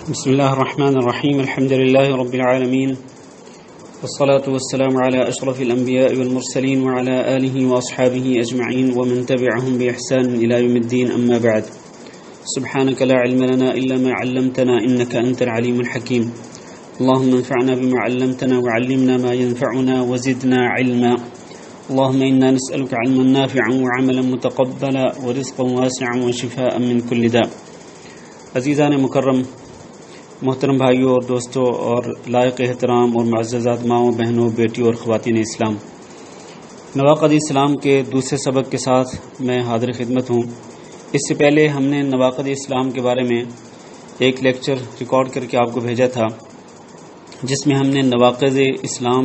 بسم الله الرحمن الرحيم الحمد لله رب العالمين والصلاة والسلام على أشرف الأنبياء والمرسلين وعلى آله وأصحابه أجمعين ومن تبعهم بإحسان إلى يوم الدين أما بعد سبحانك لا علم لنا إلا ما علمتنا إنك أنت العليم الحكيم اللهم انفعنا بما علمتنا وعلمنا ما ينفعنا وزدنا علما اللهم إنا نسألك علما نافعا وعملا متقبلا ورزقا واسعا وشفاء من كل داء. عزیزان مکرم، محترم بھائیوں اور دوستوں اور لائق احترام اور معززات ماؤں، بہنوں، بیٹیوں اور خواتین اسلام، نواقد اسلام کے دوسرے سبق کے ساتھ میں حاضر خدمت ہوں. اس سے پہلے ہم نے نواقد اسلام کے بارے میں ایک لیکچر ریکارڈ کر کے آپ کو بھیجا تھا، جس میں ہم نے نواقد اسلام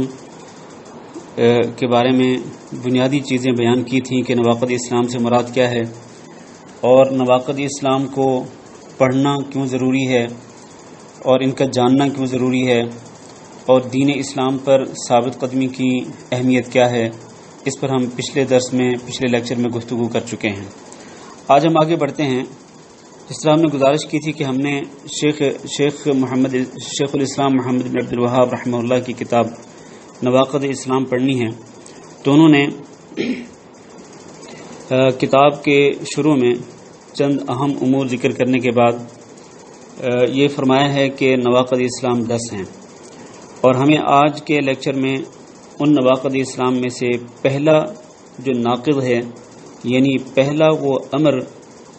کے بارے میں بنیادی چیزیں بیان کی تھیں کہ نواقد اسلام سے مراد کیا ہے اور نواقد اسلام کو پڑھنا کیوں ضروری ہے اور ان کا جاننا کیوں ضروری ہے اور دین اسلام پر ثابت قدمی کی اہمیت کیا ہے. اس پر ہم پچھلے لیکچر میں گفتگو کر چکے ہیں. آج ہم آگے بڑھتے ہیں. جس طرح ہم نے گزارش کی تھی کہ ہم نے شیخ الاسلام محمد بن عبد الوہاب رحمہ اللہ کی کتاب نواقد اسلام پڑھنی ہے، تو انہوں نے کتاب کے شروع میں چند اہم امور ذکر کرنے کے بعد یہ فرمایا ہے کہ نواقد اسلام 10 ہیں، اور ہمیں آج کے لیکچر میں ان نواقد اسلام میں سے پہلا جو ناقض ہے، یعنی پہلا وہ امر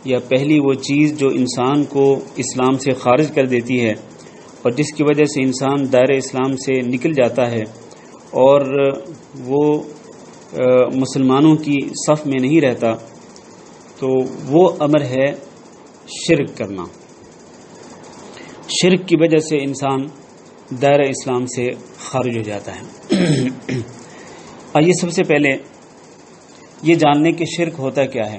یا پہلی وہ چیز جو انسان کو اسلام سے خارج کر دیتی ہے اور جس کی وجہ سے انسان دائرہ اسلام سے نکل جاتا ہے اور وہ مسلمانوں کی صف میں نہیں رہتا، تو وہ امر ہے شرک کرنا. شرک کی وجہ سے انسان دائرہ اسلام سے خارج ہو جاتا ہے. آئیے سب سے پہلے یہ جاننے کہ شرک ہوتا کیا ہے.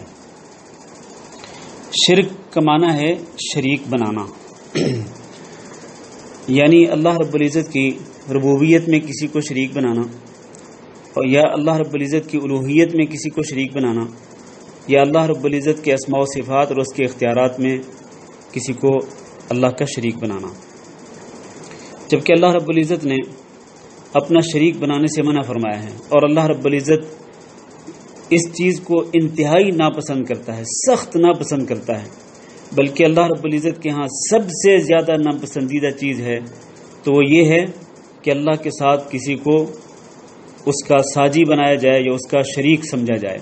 شرک کا معنی ہے شریک بنانا، یعنی اللہ رب العزت کی ربوبیت میں کسی کو شریک بنانا، اور یا اللہ رب العزت کی الوہیت میں کسی کو شریک بنانا، یا اللہ رب العزت کے اسماء و صفات اور اس کے اختیارات میں کسی کو اللہ کا شریک بنانا. جبکہ اللہ رب العزت نے اپنا شریک بنانے سے منع فرمایا ہے، اور اللہ رب العزت اس چیز کو انتہائی ناپسند کرتا ہے، سخت ناپسند کرتا ہے. بلکہ اللہ رب العزت کے ہاں سب سے زیادہ ناپسندیدہ چیز ہے تو وہ یہ ہے کہ اللہ کے ساتھ کسی کو اس کا ساجی بنایا جائے یا اس کا شریک سمجھا جائے.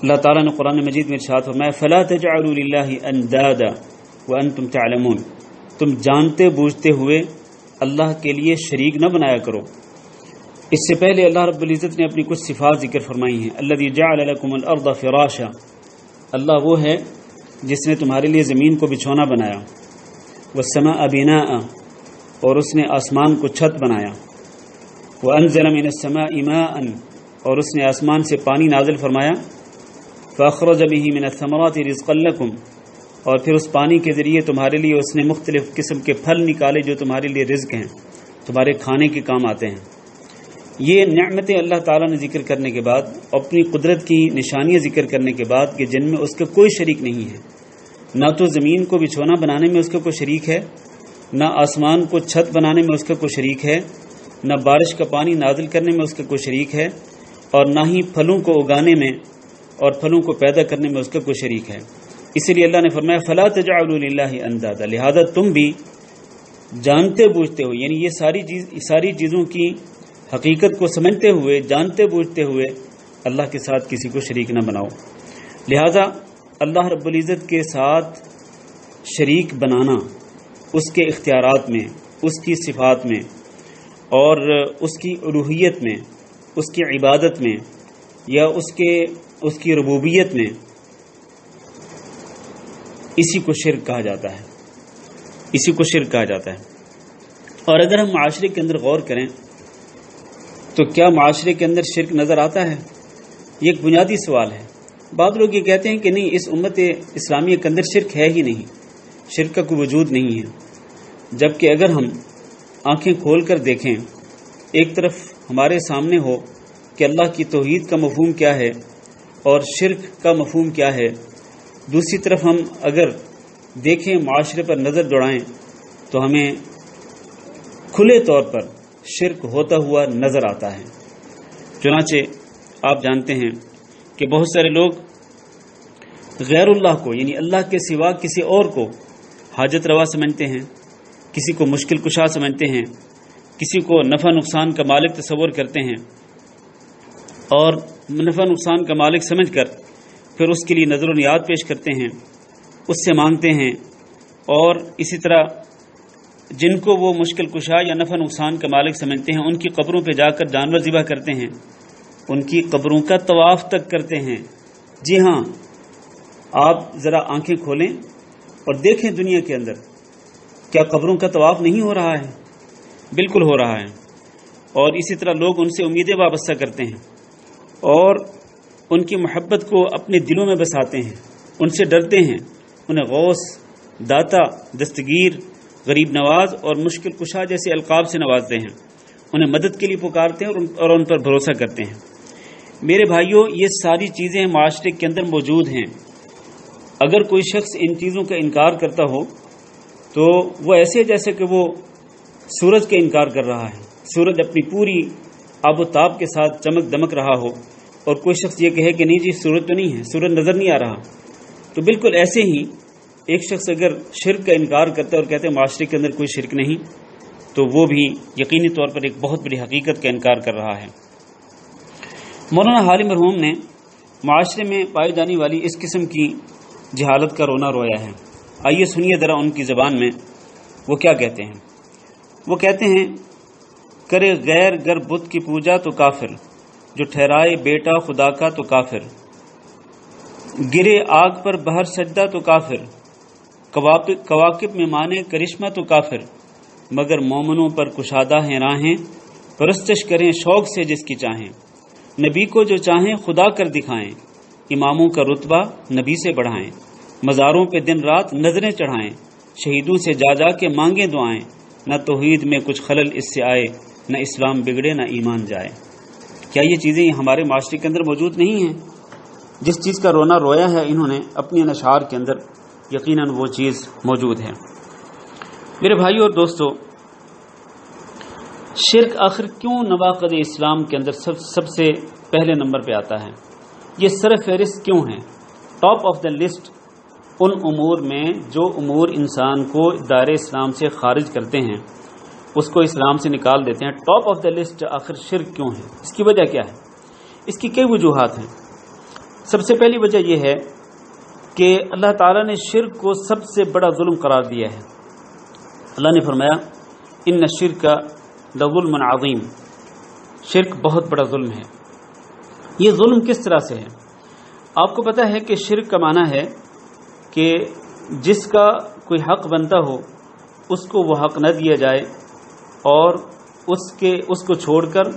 اللہ تعالیٰ نے قرآن مجید میں ارشاد فرمایا فَلَا تَجْعَلُوا لِلَّهِ أَنْدَادًا وَأَنْتُمْ تَعْلَمُونَ، تم جانتے بوجھتے ہوئے اللہ کے لیے شریک نہ بنایا کرو. اس سے پہلے اللہ رب العزت نے اپنی کچھ صفات ذکر فرمائی ہیں. الذی جعل لکم الارض فراشا، اللہ وہ ہے جس نے تمہارے لیے زمین کو بچھونا بنایا. والسماء بناء، اور اس نے آسمان کو چھت بنایا. وانزل من السماء ماء، اور اس نے آسمان سے پانی نازل فرمایا. فاخرج به من الثمرات رزقا لکم، اور پھر اس پانی کے ذریعے تمہارے لیے اس نے مختلف قسم کے پھل نکالے جو تمہارے لیے رزق ہیں، تمہارے کھانے کے کام آتے ہیں. یہ نعمتیں اللہ تعالیٰ نے ذکر کرنے کے بعد، اپنی قدرت کی نشانیاں ذکر کرنے کے بعد کہ جن میں اس کا کوئی شریک نہیں ہے، نہ تو زمین کو بچھونا بنانے میں اس کا کوئی شریک ہے، نہ آسمان کو چھت بنانے میں اس کا کوئی شریک ہے، نہ بارش کا پانی نازل کرنے میں اس کا کوئی شریک ہے، اور نہ ہی پھلوں کو اگانے میں اور پھلوں کو پیدا کرنے میں اس کا کوئی شریک ہے. اسی لیے اللہ نے فرمایا فَلَا تَجْعَلُوا لِلَّهِ أَنْدَادًا، لہذا تم بھی جانتے بوجھتے ہو، یعنی یہ ساری چیزوں کی حقیقت کو سمجھتے ہوئے، جانتے بوجھتے ہوئے اللہ کے ساتھ کسی کو شریک نہ بناؤ. لہذا اللہ رب العزت کے ساتھ شریک بنانا اس کے اختیارات میں، اس کی صفات میں اور اس کی الوہیت میں، اس کی عبادت میں یا اس کی ربوبیت میں، اسی کو شرک کہا جاتا ہے. اسی کو شرک کہا جاتا ہے. اور اگر ہم معاشرے کے اندر غور کریں تو کیا معاشرے کے اندر شرک نظر آتا ہے؟ یہ ایک بنیادی سوال ہے. بعض لوگ یہ کہتے ہیں کہ نہیں، اس امت اسلامیہ کے اندر شرک ہے ہی نہیں، شرک کا کوئی وجود نہیں ہے. جبکہ اگر ہم آنکھیں کھول کر دیکھیں، ایک طرف ہمارے سامنے ہو کہ اللہ کی توحید کا مفہوم کیا ہے اور شرک کا مفہوم کیا ہے، دوسری طرف ہم اگر دیکھیں، معاشرے پر نظر دوڑائیں تو ہمیں کھلے طور پر شرک ہوتا ہوا نظر آتا ہے۔ چنانچہ آپ جانتے ہیں کہ بہت سارے لوگ غیر اللہ کو یعنی اللہ کے سوا کسی اور کو حاجت روا سمجھتے ہیں، کسی کو مشکل کشا سمجھتے ہیں، کسی کو نفع نقصان کا مالک تصور کرتے ہیں، اور نفع نقصان کا مالک سمجھ کر پھر اس کے لیے نظر و نیاد پیش کرتے ہیں، اس سے مانگتے ہیں، اور اسی طرح جن کو وہ مشکل کشا یا نفع نقصان کا مالک سمجھتے ہیں ان کی قبروں پہ جا کر جانور ذبح کرتے ہیں، ان کی قبروں کا طواف تک کرتے ہیں۔ جی ہاں، آپ ذرا آنکھیں کھولیں اور دیکھیں دنیا کے اندر کیا قبروں کا طواف نہیں ہو رہا ہے؟ بالکل ہو رہا ہے۔ اور اسی طرح لوگ ان سے امیدیں وابستہ کرتے ہیں اور ان کی محبت کو اپنے دلوں میں بساتے ہیں، ان سے ڈرتے ہیں، انہیں غوث، داتا، دستگیر، غریب نواز اور مشکل کشا جیسے القاب سے نوازتے ہیں، انہیں مدد کے لیے پکارتے ہیں اور ان پر بھروسہ کرتے ہیں۔ میرے بھائیوں، یہ ساری چیزیں معاشرے کے اندر موجود ہیں۔ اگر کوئی شخص ان چیزوں کا انکار کرتا ہو تو وہ ایسے جیسے کہ وہ سورج کا انکار کر رہا ہے، سورج اپنی پوری آب و تاب کے ساتھ چمک دمک رہا ہو اور کوئی شخص یہ کہے کہ نہیں جی سورج تو نہیں ہے، سورج نظر نہیں آ رہا۔ تو بالکل ایسے ہی ایک شخص اگر شرک کا انکار کرتا ہے اور کہتے ہیں معاشرے کے اندر کوئی شرک نہیں، تو وہ بھی یقینی طور پر ایک بہت بڑی حقیقت کا انکار کر رہا ہے۔ مولانا حالی مرحوم نے معاشرے میں پائی جانے والی اس قسم کی جہالت کا رونا رویا ہے۔ آئیے سنیے ذرا ان کی زبان میں وہ کیا کہتے ہیں۔ وہ کہتے ہیں، کرے غیر گر بت کی پوجا تو کافر، جو ٹھہرائے بیٹا خدا کا تو کافر، گرے آگ پر بہر سجدہ تو کافر، کواکب میں مانے کرشمہ تو کافر، مگر مومنوں پر کشادہ ہیں راہیں، پرستش کریں شوق سے جس کی چاہیں، نبی کو جو چاہیں خدا کر دکھائیں، اماموں کا رتبہ نبی سے بڑھائیں، مزاروں پہ دن رات نظریں چڑھائیں، شہیدوں سے جا جا کے مانگیں دعائیں، نہ توحید میں کچھ خلل اس سے آئے، نہ اسلام بگڑے نہ ایمان جائے۔ کیا یہ چیزیں ہمارے معاشرے کے اندر موجود نہیں ہیں؟ جس چیز کا رونا رویا ہے انہوں نے اپنے اشعار کے اندر، یقیناً وہ چیز موجود ہے۔ میرے بھائیو اور دوستو، شرک آخر کیوں نواقض اسلام کے اندر سب سے پہلے نمبر پہ آتا ہے؟ یہ سر فہرست کیوں ہے، ٹاپ آف دا لسٹ ان امور میں جو امور انسان کو دائرہ اسلام سے خارج کرتے ہیں، اس کو اسلام سے نکال دیتے ہیں؟ ٹاپ آف دا لسٹ آخر شرک کیوں ہے؟ اس کی وجہ کیا ہے؟ اس کی کئی وجوہات ہیں۔ سب سے پہلی وجہ یہ ہے کہ اللہ تعالیٰ نے شرک کو سب سے بڑا ظلم قرار دیا ہے۔ اللہ نے فرمایا ان الشرک لظلم عظیم، شرک بہت بڑا ظلم ہے۔ یہ ظلم کس طرح سے ہے؟ آپ کو پتہ ہے کہ شرک کا معنی ہے کہ جس کا کوئی حق بنتا ہو اس کو وہ حق نہ دیا جائے اور اس کو چھوڑ کر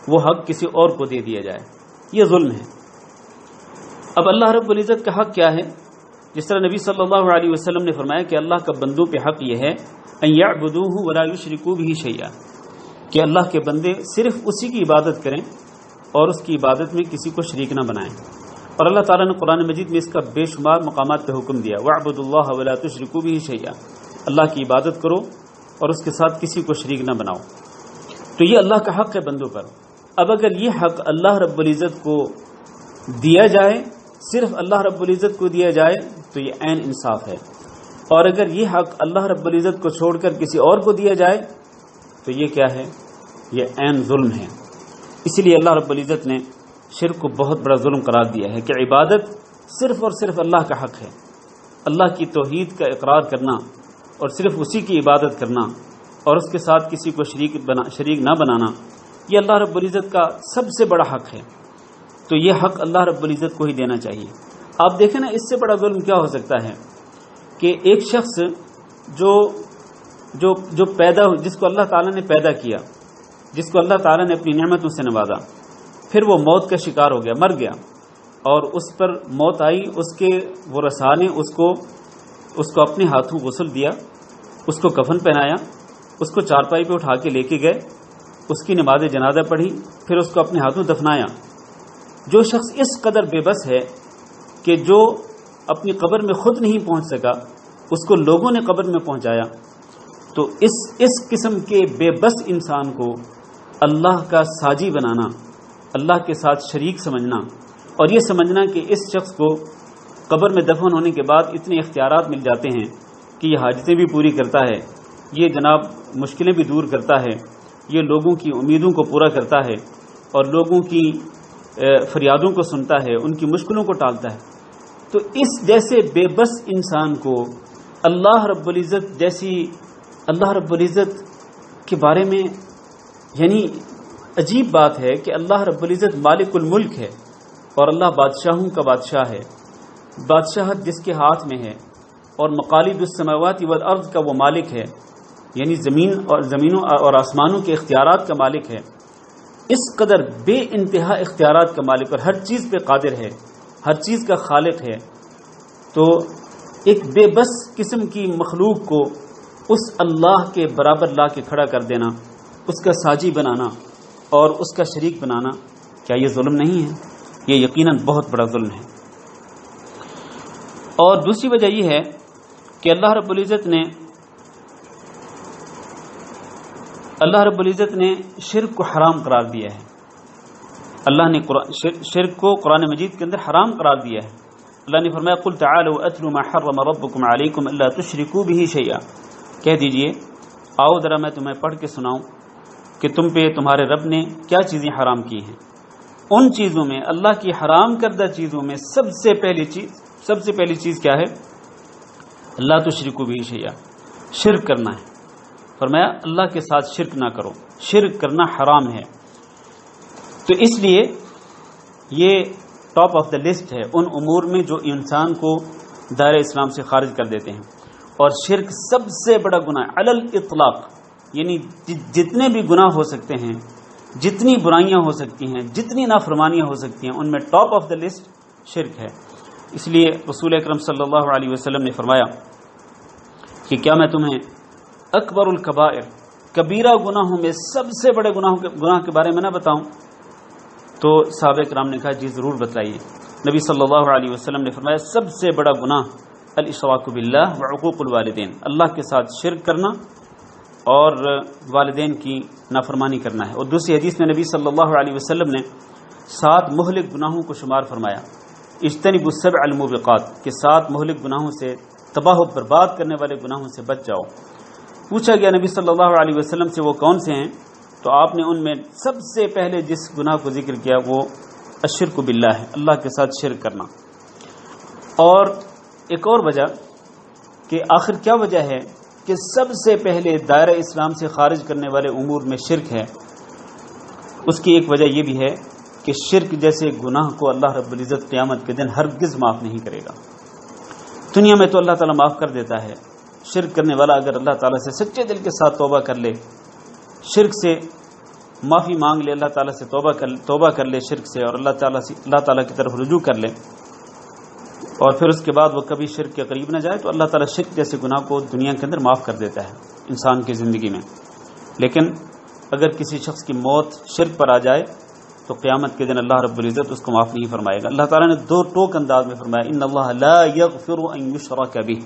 وہ حق کسی اور کو دے دیا جائے، یہ ظلم ہے۔ اب اللہ رب العزت کا حق کیا ہے؟ جس طرح نبی صلی اللہ علیہ وسلم نے فرمایا کہ اللہ کا بندوں پہ حق یہ ہے ان یعبدوہ ولا یشرکوا بہ شیئا، کہ اللہ کے بندے صرف اسی کی عبادت کریں اور اس کی عبادت میں کسی کو شریک نہ بنائیں۔ اور اللہ تعالیٰ نے قرآن مجید میں اس کا بے شمار مقامات پہ حکم دیا، وَاعْبُدُوا اللَّهَ وَلَا تُشْرِكُوا بِهِ شَيْئًا، اللہ کی عبادت کرو اور اس کے ساتھ کسی کو شریک نہ بناؤ۔ تو یہ اللہ کا حق ہے بندوں پر۔ اب اگر یہ حق اللہ رب العزت کو دیا جائے، صرف اللہ رب العزت کو دیا جائے تو یہ عین انصاف ہے، اور اگر یہ حق اللہ رب العزت کو چھوڑ کر کسی اور کو دیا جائے تو یہ کیا ہے؟ یہ عین ظلم ہے۔ اسی لیے اللہ رب العزت نے شرک کو بہت بڑا ظلم قرار دیا ہے کہ عبادت صرف اور صرف اللہ کا حق ہے، اللہ کی توحید کا اقرار کرنا اور صرف اسی کی عبادت کرنا اور اس کے ساتھ کسی کو شریک نہ بنانا، یہ اللہ رب العزت کا سب سے بڑا حق ہے۔ تو یہ حق اللہ رب العزت کو ہی دینا چاہیے۔ آپ دیکھیں نا، اس سے بڑا ظلم کیا ہو سکتا ہے کہ ایک شخص جو پیدا ہو، جس کو اللہ تعالیٰ نے پیدا کیا، جس کو اللہ تعالیٰ نے اپنی نعمتوں سے نوازا، پھر وہ موت کا شکار ہو گیا، مر گیا، اور اس پر موت آئی، اس کے ورثاء نے اس کو اپنے ہاتھوں غسل دیا، اس کو کفن پہنایا، اس کو چارپائی پہ اٹھا کے لے کے گئے، اس کی نماز جنازہ پڑھی، پھر اس کو اپنے ہاتھوں دفنایا۔ جو شخص اس قدر بے بس ہے کہ جو اپنی قبر میں خود نہیں پہنچ سکا اس کو لوگوں نے قبر میں پہنچایا، تو اس قسم کے بے بس انسان کو اللہ کا ساجی بنانا، اللہ کے ساتھ شریک سمجھنا، اور یہ سمجھنا کہ اس شخص کو قبر میں دفن ہونے کے بعد اتنے اختیارات مل جاتے ہیں کہ یہ حاجتیں بھی پوری کرتا ہے، یہ جناب مشکلیں بھی دور کرتا ہے، یہ لوگوں کی امیدوں کو پورا کرتا ہے اور لوگوں کی فریادوں کو سنتا ہے، ان کی مشکلوں کو ٹالتا ہے، تو اس جیسے بے بس انسان کو اللہ رب العزت کے بارے میں، یعنی عجیب بات ہے کہ اللہ رب العزت مالک الملک ہے اور اللہ بادشاہوں کا بادشاہ ہے، بادشاہت جس کے ہاتھ میں ہے، اور مقالید السماوات والارض کا وہ مالک ہے، یعنی زمینوں اور آسمانوں کے اختیارات کا مالک ہے، اس قدر بے انتہا اختیارات کا مالک اور ہر چیز پہ قادر ہے، ہر چیز کا خالق ہے، تو ایک بے بس قسم کی مخلوق کو اس اللہ کے برابر لا کے کھڑا کر دینا، اس کا ساجی بنانا اور اس کا شریک بنانا، کیا یہ ظلم نہیں ہے؟ یہ یقیناً بہت بڑا ظلم ہے۔ اور دوسری وجہ یہ ہے کہ اللہ رب العزت نے شرک کو حرام قرار دیا ہے۔ اللہ نے شرک کو قرآن مجید کے اندر حرام قرار دیا ہے۔ اللہ نے فرمایا قل تعالوا اتلوا ما حرم ربكم عليكم الا تشركوا به شيئا، کہہ دیجئے آؤ ذرا میں تمہیں پڑھ کے سناؤں کہ تم پہ تمہارے رب نے کیا چیزیں حرام کی ہیں۔ ان چیزوں میں، اللہ کی حرام کردہ چیزوں میں سب سے پہلی چیز کیا ہے؟ لا تشرکوا به شیئا، شرک کرنا ہے۔ فرمایا اللہ کے ساتھ شرک نہ کرو، شرک کرنا حرام ہے۔ تو اس لیے یہ ٹاپ آف دا لسٹ ہے ان امور میں جو انسان کو دائرہ اسلام سے خارج کر دیتے ہیں، اور شرک سب سے بڑا گناہ علی الاطلاق، یعنی جتنے بھی گناہ ہو سکتے ہیں، جتنی برائیاں ہو سکتی ہیں، جتنی نافرمانیاں ہو سکتی ہیں، ان میں ٹاپ آف دا لسٹ شرک ہے۔ اس لیے رسول اکرم صلی اللہ علیہ وسلم نے فرمایا کہ کیا میں تمہیں اکبر الکبائر، کبیرہ گناہوں میں سب سے بڑے گناہ کے بارے میں نہ بتاؤں؟ تو صحابہ کرام نے کہا جی ضرور بتائیے۔ نبی صلی اللہ علیہ وسلم نے فرمایا سب سے بڑا گناہ الاشراک باللہ وعقوق الوالدین، اللہ کے ساتھ شرک کرنا اور والدین کی نافرمانی کرنا ہے۔ اور دوسری حدیث میں نبی صلی اللہ علیہ وسلم نے 7 مہلک گناہوں کو شمار فرمایا، اجتنبوا السبع الموبقات، کہ 7 مہلک گناہوں سے، تباہ و برباد کرنے والے گناہوں سے بچ جاؤ۔ پوچھا گیا نبی صلی اللہ علیہ وسلم سے وہ کون سے ہیں، تو آپ نے ان میں سب سے پہلے جس گناہ کو ذکر کیا وہ الشرک باللہ ہے، اللہ کے ساتھ شرک کرنا۔ اور ایک اور وجہ کہ آخر کیا وجہ ہے کہ سب سے پہلے دائرہ اسلام سے خارج کرنے والے امور میں شرک ہے، اس کی ایک وجہ یہ بھی ہے کہ شرک جیسے گناہ کو اللہ رب العزت قیامت کے دن ہرگز معاف نہیں کرے گا۔ دنیا میں تو اللہ تعالیٰ معاف کر دیتا ہے، شرک کرنے والا اگر اللہ تعالیٰ سے سچے دل کے ساتھ توبہ کر لے، شرک سے معافی مانگ لے، اللہ تعالیٰ سے توبہ کر لے شرک سے، اور اللہ تعالیٰ کی طرف رجوع کر لے، اور پھر اس کے بعد وہ کبھی شرک کے قریب نہ جائے، تو اللہ تعالیٰ شرک جیسے گناہ کو دنیا کے اندر معاف کر دیتا ہے انسان کی زندگی میں۔ لیکن اگر کسی شخص کی موت شرک پر آ جائے تو قیامت کے دن اللہ رب العزت اس کو معاف نہیں فرمائے گا۔ اللہ تعالیٰ نے 2 ٹوک انداز میں فرمایا ان اللہ لا یغفر ان یشرک بہ،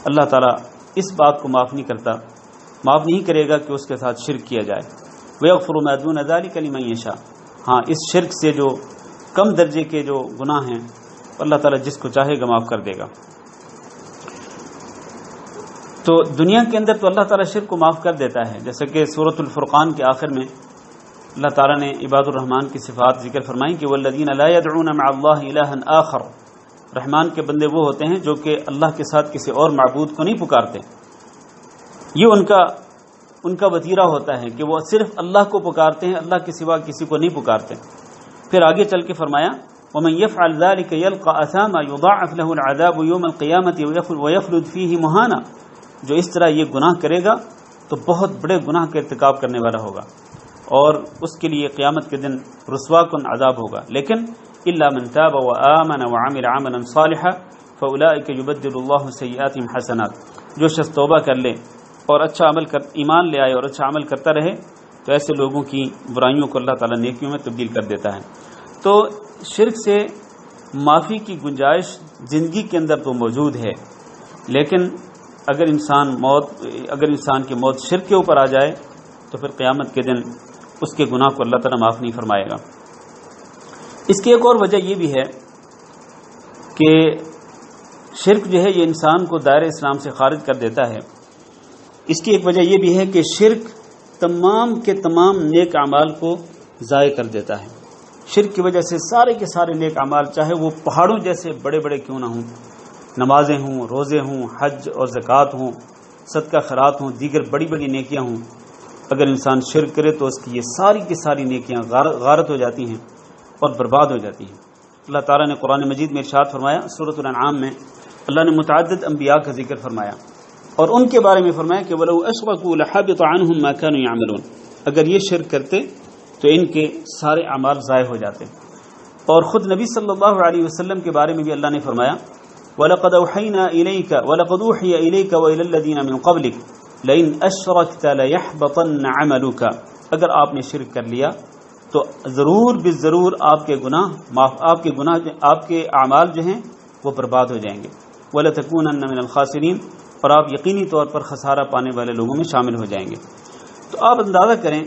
اللہ تعالیٰ اس بات کو معاف نہیں کرے گا کہ اس کے ساتھ شرک کیا جائے۔ وَيَغْفِرُ مَا دُونَ ذَلِكَ لِمَن يَشَاءُ، ہاں اس شرک سے جو کم درجے کے جو گناہ ہیں اللہ تعالیٰ جس کو چاہے گا معاف کر دے گا۔ تو دنیا کے اندر تو اللہ تعالیٰ شرک کو معاف کر دیتا ہے، جیسا کہ سورۃ الفرقان کے آخر میں اللہ تعالیٰ نے عباد الرحمن کی صفات ذکر فرمائیں کہ وَالَّذِينَ لَا يَدْعُونَ مَعَ اللَّهِ إِلَٰهًا آخَرَ، رحمان کے بندے وہ ہوتے ہیں جو کہ اللہ کے ساتھ کسی اور معبود کو نہیں پکارتے۔ یہ ان کا وتیرہ ہوتا ہے کہ وہ صرف اللہ کو پکارتے ہیں، اللہ کے سوا کسی کو نہیں پکارتے۔ پھر آگے چل کے فرمایا وَمَن يَفْعَلْ ذَلِكَ يَلْقَ أَثَامًا يُضَاعَفْ لَهُ الْعَذَابُ يَوْمَ الْقِيَامَةِ وَيَخْلُدْ فِيهِ مُهَانًا، جو اس طرح یہ گناہ کرے گا تو بہت بڑے گناہ کا ارتکاب کرنے والا ہوگا اور اس کے لیے قیامت کے دن رسوا کن عذاب ہوگا۔ لیکن إِلَّا مَن تَابَ وَآمَنَ وَعَمِلَ عَمَلًا صَالِحًا فَأُولَٰئِكَ يُبَدِّلُ اللَّهُ سَيِّئَاتِهِمْ حَسَنَاتٍ، جو شخص توبہ کر لے اور ایمان لے آئے اور اچھا عمل کرتا رہے تو ایسے لوگوں کی برائیوں کو اللہ تعالیٰ نیکیوں میں تبدیل کر دیتا ہے۔ تو شرک سے معافی کی گنجائش زندگی کے اندر تو موجود ہے، لیکن اگر انسان کی موت شرک کے اوپر آ جائے تو پھر قیامت کے دن اس کے گناہ کو اللہ تعالیٰ معاف نہیں فرمائے گا۔ اس کی ایک اور وجہ یہ بھی ہے کہ شرک جو ہے یہ انسان کو دائرہ اسلام سے خارج کر دیتا ہے۔ اس کی ایک وجہ یہ بھی ہے کہ شرک تمام کے تمام نیک اعمال کو ضائع کر دیتا ہے۔ شرک کی وجہ سے سارے کے سارے نیک اعمال، چاہے وہ پہاڑوں جیسے بڑے بڑے کیوں نہ ہوں، نمازیں ہوں، روزے ہوں، حج اور زکوٰۃ ہوں، صدقہ خیرات ہوں، دیگر بڑی بڑی نیکیاں ہوں، اگر انسان شرک کرے تو اس کی یہ ساری کی ساری نیکیاں غارت ہو جاتی ہیں اور برباد ہو جاتی ہیں۔ اللہ تعالیٰ نے قرآن مجید میں ارشاد فرمایا، سورۃ الانعام میں اللہ نے متعدد انبیاء کا ذکر فرمایا اور ان کے بارے میں فرمایا کہ وَلَوْ أَشْرَكُوا لَحَبِطَ عَنْهُمْ مَا كَانُوا يَعْمَلُونَ، اگر یہ شرک کرتے تو ان کے سارے اعمال ضائع ہو جاتے۔ اور خود نبی صلی اللہ علیہ وسلم کے بارے میں بھی اللہ نے فرمایا وَلَقَدْ أَوْحَيْنَا إِلَيْكَ وَلَقَدْ أُوحِيَ إِلَيْكَ وَإِلَى الَّذِينَ مِنْ قَبْلِكَ لَئِنْ أَشْرَكْتَ لَيَحْبَطَنَّ عَمَلُكَ، اگر آپ نے شرک کر لیا تو ضرور بالضرور آپ کے اعمال جو ہیں وہ برباد ہو جائیں گے، وَلَتَكُونَنَّ مِنَ الْخَاسِرِينَ، اور آپ یقینی طور پر خسارہ پانے والے لوگوں میں شامل ہو جائیں گے۔ تو آپ اندازہ کریں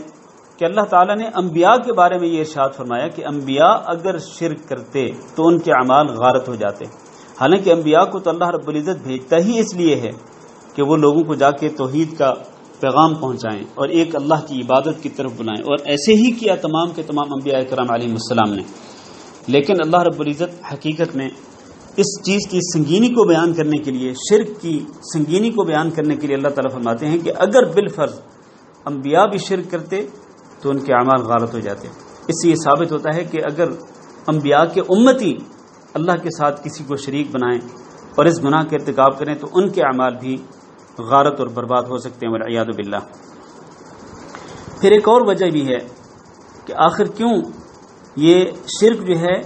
کہ اللہ تعالیٰ نے انبیاء کے بارے میں یہ ارشاد فرمایا کہ انبیاء اگر شرک کرتے تو ان کے اعمال غارت ہو جاتے۔ حالانکہ انبیاء کو تو اللہ رب العزت بھیجتا ہی اس لیے ہے کہ وہ لوگوں کو جا کے توحید کا پیغام پہنچائیں اور ایک اللہ کی عبادت کی طرف بلائیں، اور ایسے ہی کیا تمام کے تمام انبیاء کرام علیہ السلام نے۔ لیکن اللہ رب العزت حقیقت میں اس چیز کی سنگینی کو بیان کرنے کے لیے، شرک کی سنگینی کو بیان کرنے کے لیے اللہ تعالیٰ فرماتے ہیں کہ اگر بالفرض انبیاء بھی شرک کرتے تو ان کے اعمال غارت ہو جاتے۔ اس سے یہ ثابت ہوتا ہے کہ اگر انبیاء کے امتی اللہ کے ساتھ کسی کو شریک بنائیں اور اس گناہ کا ارتکاب کریں تو ان کے اعمال بھی غارت اور برباد ہو سکتے ہیں، والعیاذ باللہ۔ پھر ایک اور وجہ بھی ہے کہ آخر کیوں یہ شرک جو ہے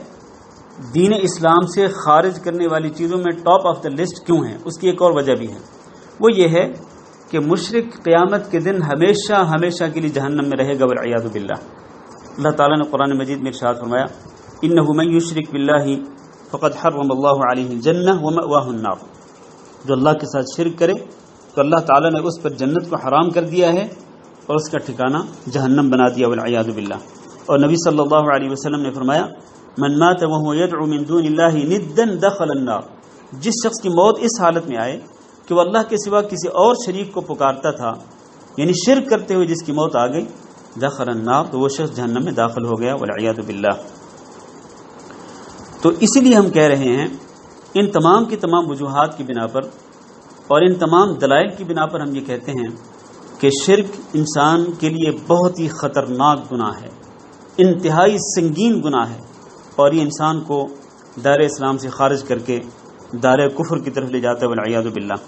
دین اسلام سے خارج کرنے والی چیزوں میں ٹاپ آف دا لسٹ کیوں ہے، اس کی ایک اور وجہ بھی ہے۔ وہ یہ ہے کہ مشرک قیامت کے دن ہمیشہ ہمیشہ کے لیے جہنم میں رہے گا، والعیاذ باللہ۔ اللہ تعالیٰ نے قرآن مجید میں ارشاد فرمایا انہ من یشرک باللہ فقد حرم اللہ علیہ الجنہ ومأواہ النار، جو اللہ کے ساتھ شرک کرے تو اللہ تعالیٰ نے اس پر جنت کو حرام کر دیا ہے اور اس کا ٹھکانہ جہنم بنا دیا، والعیاذ باللہ۔ اور نبی صلی اللہ علیہ وسلم نے فرمایا من مات وهو يدعو من دون اللہ ندا دخل النار، جس شخص کی موت اس حالت میں آئے کہ وہ اللہ کے سوا کسی اور شریک کو پکارتا تھا، یعنی شرک کرتے ہوئے جس کی موت آ گئی، دخل النار، تو وہ شخص جہنم میں داخل ہو گیا، والعیاذ باللہ۔ تو اسی لیے ہم کہہ رہے ہیں ان تمام کی تمام وجوہات کی بنا پر اور ان تمام دلائل کی بنا پر ہم یہ کہتے ہیں کہ شرک انسان کے لیے بہت ہی خطرناک گناہ ہے، انتہائی سنگین گناہ ہے، اور یہ انسان کو دائرہ اسلام سے خارج کر کے دائرہ کفر کی طرف لے جاتا ہے، والعیاذ باللہ۔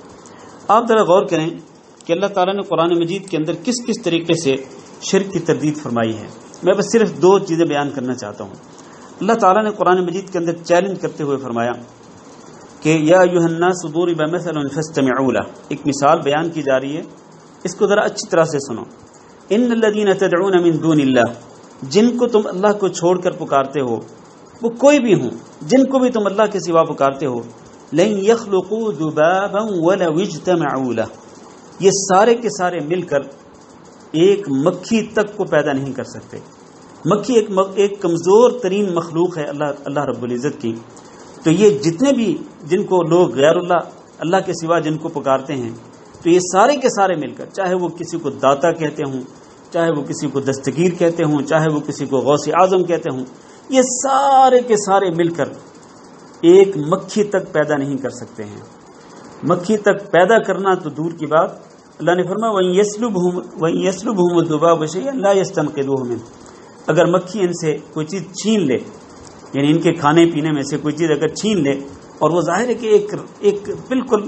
آپ ذرا غور کریں کہ اللہ تعالیٰ نے قرآن مجید کے اندر کس کس طریقے سے شرک کی تردید فرمائی ہے۔ میں بس صرف دو چیزیں بیان کرنا چاہتا ہوں۔ اللہ تعالیٰ نے قرآن مجید کے اندر چیلنج کرتے ہوئے فرمایا کہ یا ایھا الناس ضرب مثل فاستمعوا له، ایک مثال بیان کی جا رہی ہے، اس کو ذرا اچھی طرح سے سنو۔ ان الذین تدعون من دون اللہ، جن کو تم اللہ کو چھوڑ کر پکارتے ہو، وہ کوئی بھی ہوں، جن کو بھی تم اللہ کے سوا پکارتے ہو، لن يخلقوا ذبابا ولو اجتمعوا له، یہ سارے کے سارے مل کر ایک مکھی تک کو پیدا نہیں کر سکتے۔ مکھی ایک کمزور ترین مخلوق ہے اللہ رب العزت کی، تو یہ جتنے بھی جن کو لوگ غیر اللہ کے سوا جن کو پکارتے ہیں، تو یہ سارے کے سارے مل کر، چاہے وہ کسی کو داتا کہتے ہوں، چاہے وہ کسی کو دستگیر کہتے ہوں، چاہے وہ کسی کو غوث اعظم کہتے ہوں، یہ سارے کے سارے مل کر ایک مکھی تک پیدا نہیں کر سکتے ہیں۔ مکھی تک پیدا کرنا تو دور کی بات، اللہ نے فرمایا وَإِن يَسْلُبْهُمُ الذُّبَابُ شَيْئًا لَا يَسْتَنقِذُوهُ مِنْهُ، اگر مکھی ان سے کوئی چیز چھین لے، یعنی ان کے کھانے پینے میں سے کوئی چیز اگر چھین لے، اور وہ ظاہر ہے کہ ایک بالکل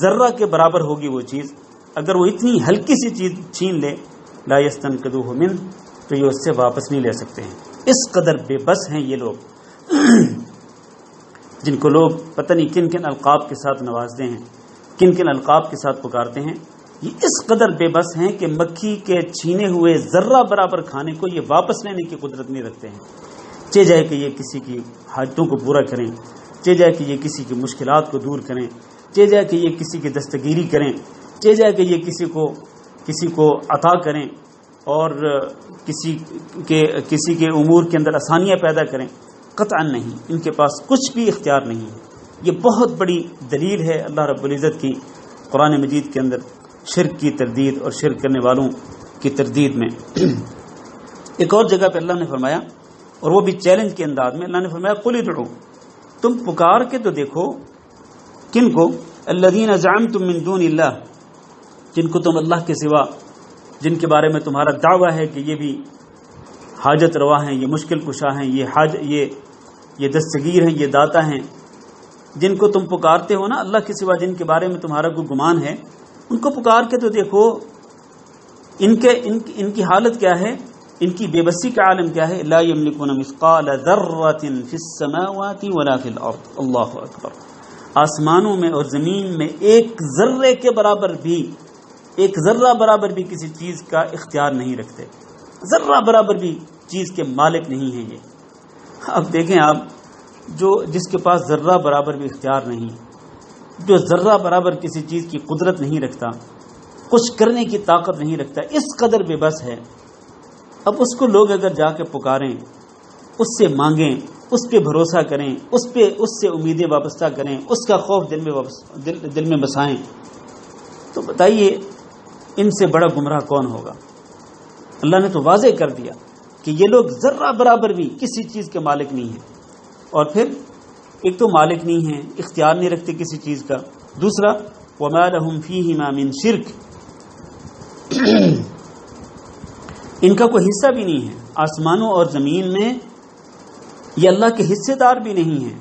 ذرہ کے برابر ہوگی وہ چیز، اگر وہ اتنی ہلکی سی چیز چھین لے، لا يَسْتَنقِذُوهُ مِنْهُ، تو یہ اس سے واپس نہیں لے سکتے ہیں۔ اس قدر بے بس ہیں یہ لوگ جن کو لوگ پتہ نہیں کن کن القاب کے ساتھ نوازتے ہیں، کن کن القاب کے ساتھ پکارتے ہیں، یہ اس قدر بے بس ہیں کہ مکھی کے چھینے ہوئے ذرہ برابر کھانے کو یہ واپس لینے کی قدرت نہیں رکھتے ہیں، چاہے جائے کہ یہ کسی کی حاجتوں کو پورا کریں، چاہے جائے کہ یہ کسی کی مشکلات کو دور کریں، چہ جائے کہ یہ کسی کی دستگیری کریں، چہ جائے کہ یہ کسی کو عطا کریں اور کسی کے امور کے اندر آسانیاں پیدا کریں، قطعا نہیں، ان کے پاس کچھ بھی اختیار نہیں ہے۔ یہ بہت بڑی دلیل ہے اللہ رب العزت کی قرآن مجید کے اندر شرک کی تردید اور شرک کرنے والوں کی تردید میں۔ ایک اور جگہ پہ اللہ نے فرمایا، اور وہ بھی چیلنج کے انداز میں، اللہ نے فرمایا قل ادعوا، تم پکار کے تو دیکھو، کن کو؟ الذین زعمتم من دون اللہ، جن کو تم اللہ کے سوا، جن کے بارے میں تمہارا دعویٰ ہے کہ یہ بھی حاجت روا ہیں، یہ مشکل کشا ہیں، یہ دستگیر ہیں، یہ داتا ہیں، جن کو تم پکارتے ہو نا اللہ کے سوا، جن کے بارے میں تمہارا کوئی گمان ہے، ان کو پکار کے تو دیکھو ان کی حالت کیا ہے، ان کی بے بسی کا عالم کیا ہے۔ لا یملکون مثقال ذرۃ فی السماوات ولا فی الارض، اللہ اکبر، آسمانوں میں اور زمین میں ایک ذرے کے برابر بھی، ایک ذرہ برابر بھی کسی چیز کا اختیار نہیں رکھتے، ذرہ برابر بھی چیز کے مالک نہیں ہیں یہ۔ اب دیکھیں آپ، جس کے پاس ذرہ برابر بھی اختیار نہیں، جو ذرہ برابر کسی چیز کی قدرت نہیں رکھتا، کچھ کرنے کی طاقت نہیں رکھتا، اس قدر بے بس ہے، اب اس کو لوگ اگر جا کے پکاریں، اس سے مانگیں، اس پہ بھروسہ کریں، اس سے امیدیں وابستہ کریں، اس کا خوف دل میں بسائیں، تو بتائیے ان سے بڑا گمراہ کون ہوگا؟ اللہ نے تو واضح کر دیا کہ یہ لوگ ذرہ برابر بھی کسی چیز کے مالک نہیں ہیں، اور پھر ایک تو مالک نہیں ہیں، اختیار نہیں رکھتے کسی چیز کا، دوسرا وما لهم فیہما من شرک، ان کا کوئی حصہ بھی نہیں ہے آسمانوں اور زمین میں، یہ اللہ کے حصے دار بھی نہیں ہیں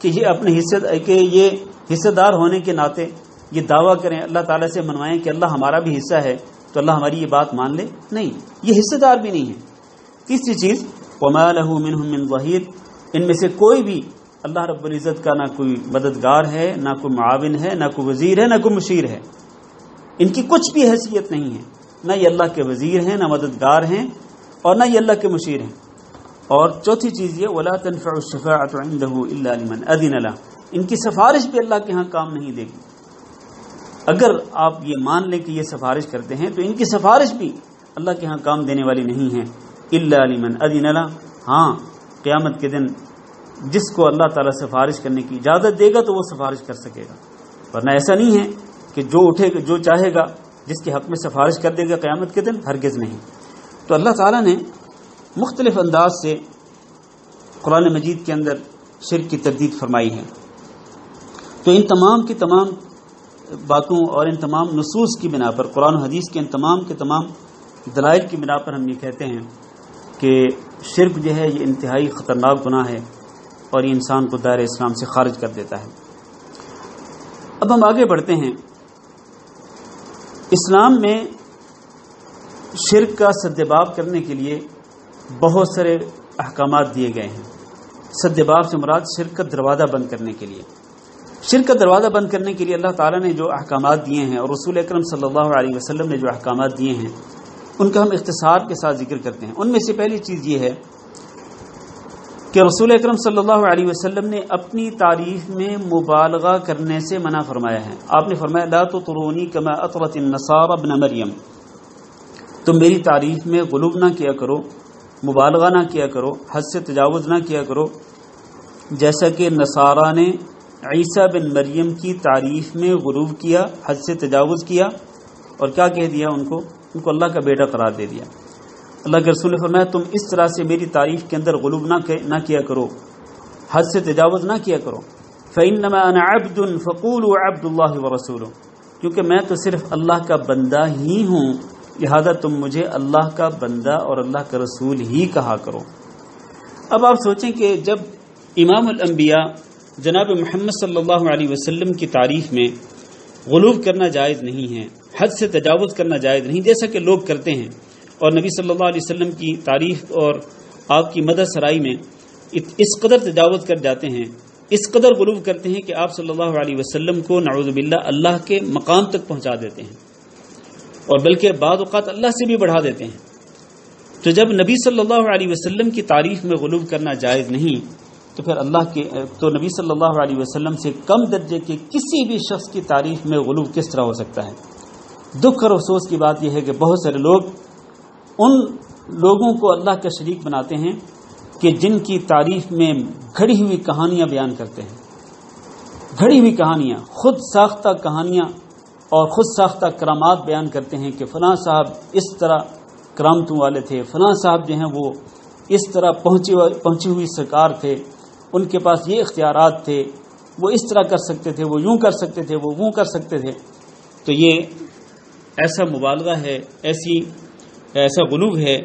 کہ یہ حصے دار ہونے کے ناطے یہ دعویٰ کریں، اللہ تعالیٰ سے منوائیں کہ اللہ ہمارا بھی حصہ ہے تو اللہ ہماری یہ بات مان لے، نہیں، یہ حصے دار بھی نہیں ہے۔ تیسری چیز وما له منهم من ظہیر، ان میں سے کوئی بھی اللہ رب العزت کا نہ کوئی مددگار ہے، نہ کوئی معاون ہے، نہ کوئی وزیر ہے، نہ کوئی مشیر ہے، ان کی کچھ بھی حیثیت نہیں ہے، نہ یہ اللہ کے وزیر ہیں، نہ مددگار ہیں، اور نہ یہ اللہ کے مشیر ہیں۔ اور چوتھی چیز یہ ولا تنفع الشفاعۃ عنده الا لمن اذن له، ان کی سفارش بھی اللہ کے ہاں کام نہیں دے گی۔ اگر آپ یہ مان لیں کہ یہ سفارش کرتے ہیں تو ان کی سفارش بھی اللہ کے ہاں کام دینے والی نہیں ہے، الا لمن اذن له، ہاں قیامت کے دن جس کو اللہ تعالیٰ سفارش کرنے کی اجازت دے گا تو وہ سفارش کر سکے گا، ورنہ ایسا نہیں ہے کہ جو اٹھے گا، جو چاہے گا جس کے حق میں سفارش کر دے گا قیامت کے دن، ہرگز نہیں۔ تو اللہ تعالیٰ نے مختلف انداز سے قرآن مجید کے اندر شرک کی تردید فرمائی ہے۔ تو ان تمام کی تمام باتوں اور ان تمام نصوص کی بنا پر، قرآن و حدیث کے ان تمام کے تمام دلائل کی بنا پر ہم یہ کہتے ہیں کہ شرک جو ہے یہ انتہائی خطرناک گناہ ہے اور یہ انسان کو دائرہ اسلام سے خارج کر دیتا ہے۔ اب ہم آگے بڑھتے ہیں۔ اسلام میں شرک کا سدباب کرنے کے لیے بہت سارے احکامات دیے گئے ہیں۔ سدباب سے مراد شرک کا دروازہ بند کرنے کے لیے، شرک کا دروازہ بند کرنے کے لیے اللہ تعالیٰ نے جو احکامات دیے ہیں اور رسول اکرم صلی اللہ علیہ وسلم نے جو احکامات دیے ہیں ان کا ہم اختصار کے ساتھ ذکر کرتے ہیں۔ ان میں سے پہلی چیز یہ ہے کہ رسول اکرم صلی اللہ علیہ وسلم نے اپنی تعریف میں مبالغہ کرنے سے منع فرمایا ہے۔ آپ نے فرمایا لا تطرونی کما اطرت النصارى ابن مریم، تم میری تعریف میں غلو نہ کیا کرو، مبالغہ نہ کیا کرو، حد سے تجاوز نہ کیا کرو، جیسا کہ نصارہ نے عیسیٰ بن مریم کی تعریف میں غلو کیا، حد سے تجاوز کیا، اور کیا کہہ دیا ان کو اللہ کا بیٹا قرار دے دیا۔ اللہ کے رسول نے فرمایا تم اس طرح سے میری تعریف کے اندر غلو نہ کیا کرو، حد سے تجاوز نہ کیا کرو۔ فإنما أنا عبد فقولوا عبد اللہ ورسولہ، کیونکہ میں تو صرف اللہ کا بندہ ہی ہوں، لہذا تم مجھے اللہ کا بندہ اور اللہ کا رسول ہی کہا کرو۔ اب آپ سوچیں کہ جب امام الانبیاء جناب محمد صلی اللہ علیہ وسلم کی تعریف میں غلو کرنا جائز نہیں ہے، حد سے تجاوز کرنا جائز نہیں جیسا کہ لوگ کرتے ہیں، اور نبی صلی اللہ علیہ وسلم کی تعریف اور آپ کی مدح سرائی میں اس قدر تجاوز کر جاتے ہیں، اس قدر غلو کرتے ہیں کہ آپ صلی اللہ علیہ وسلم کو نعوذ باللہ اللہ کے مقام تک پہنچا دیتے ہیں، اور بلکہ بعض اوقات اللہ سے بھی بڑھا دیتے ہیں۔ تو جب نبی صلی اللہ علیہ وسلم کی تعریف میں غلو کرنا جائز نہیں، تو پھر تو نبی صلی اللہ علیہ وسلم سے کم درجے کے کسی بھی شخص کی تعریف میں غلو کس طرح ہو سکتا ہے؟ دکھ اور افسوس کی بات یہ ہے کہ بہت سارے لوگ ان لوگوں کو اللہ کا شریک بناتے ہیں کہ جن کی تعریف میں گھڑی ہوئی کہانیاں بیان کرتے ہیں، گھڑی ہوئی کہانیاں، خود ساختہ کہانیاں اور خود ساختہ کرامات بیان کرتے ہیں کہ فلاں صاحب اس طرح کرامتوں والے تھے، فلاں صاحب جو ہیں وہ اس طرح پہنچی ہوئی سرکار تھے، ان کے پاس یہ اختیارات تھے، وہ اس طرح کر سکتے تھے، وہ یوں کر سکتے تھے، وہ کر سکتے تھے۔ تو یہ ایسا مبالغہ ہے، ایسا غلو ہے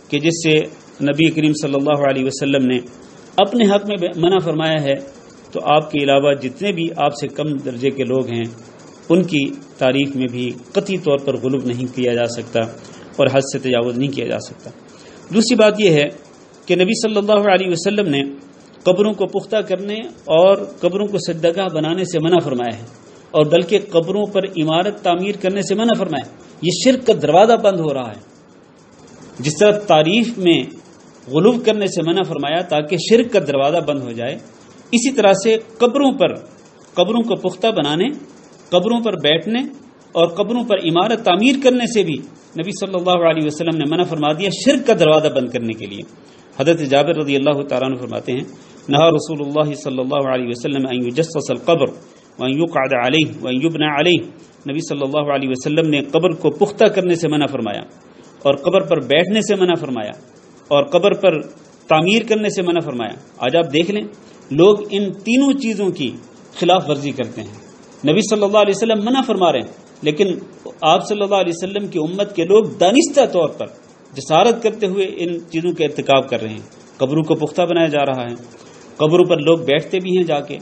کہ جس سے نبی کریم صلی اللہ علیہ وسلم نے اپنے حق میں منع فرمایا ہے، تو آپ کے علاوہ جتنے بھی آپ سے کم درجے کے لوگ ہیں ان کی تعریف میں بھی قطعی طور پر غلو نہیں کیا جا سکتا اور حد سے تجاوز نہیں کیا جا سکتا۔ دوسری بات یہ ہے کہ نبی صلی اللہ علیہ وسلم نے قبروں کو پختہ کرنے اور قبروں کو سجدگاہ بنانے سے منع فرمایا ہے، اور بلکہ قبروں پر عمارت تعمیر کرنے سے منع فرمایا۔ یہ شرک کا دروازہ بند ہو رہا ہے۔ جس طرح تعریف میں غلو کرنے سے منع فرمایا تاکہ شرک کا دروازہ بند ہو جائے، اسی طرح سے قبروں کو پختہ بنانے، قبروں پر بیٹھنے اور قبروں پر عمارت تعمیر کرنے سے بھی نبی صلی اللہ علیہ وسلم نے منع فرما دیا، شرک کا دروازہ بند کرنے کے لیے۔ حضرت جابر رضی اللہ تعالیٰ عنہ فرماتے ہیں، نہا رسول اللہ صلی اللہ علیہ وسلم ان یجسس القبر وان یقعد علیہ وان یبنى علیہ، نبی صلی اللہ علیہ وسلم نے قبر کو پختہ کرنے سے منع فرمایا، اور قبر پر بیٹھنے سے منع فرمایا، اور قبر پر تعمیر کرنے سے منع فرمایا۔ آج آپ دیکھ لیں لوگ ان تینوں چیزوں کی خلاف ورزی کرتے ہیں۔ نبی صلی اللہ علیہ وسلم منع فرما رہے ہیں، لیکن آپ صلی اللہ علیہ وسلم کی امت کے لوگ دانستہ طور پر جسارت کرتے ہوئے ان چیزوں کا ارتکاب کر رہے ہیں۔ قبروں کو پختہ بنایا جا رہا ہے، قبروں پر لوگ بیٹھتے بھی ہیں جا کے،